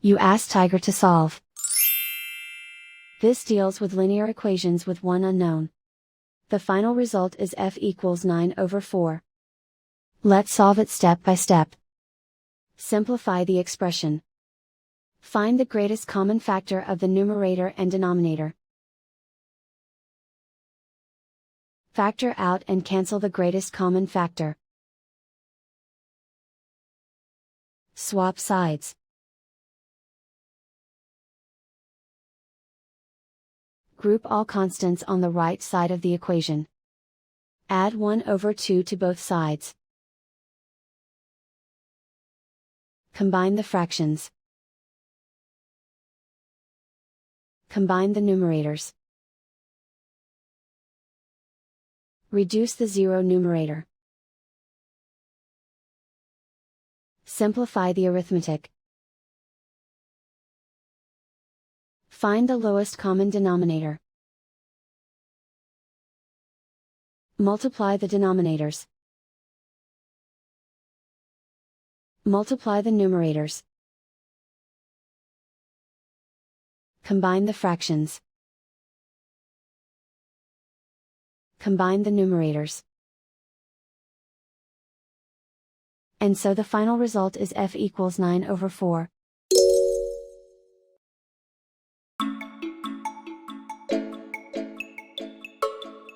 You ask Tiger to solve. This deals with linear equations with one unknown. The final result is f equals 9/4. Let's solve it step by step. Simplify the expression. Find the greatest common factor of the numerator and denominator. Factor out and cancel the greatest common factor. Swap sides. Group all constants on the right side of the equation. Add 1/2 to both sides. Combine the fractions. Combine the numerators. Reduce the zero numerator. Simplify the arithmetic. Find the lowest common denominator. Multiply the denominators. Multiply the numerators. Combine the fractions. Combine the numerators. And so the final result is f equals 9/4.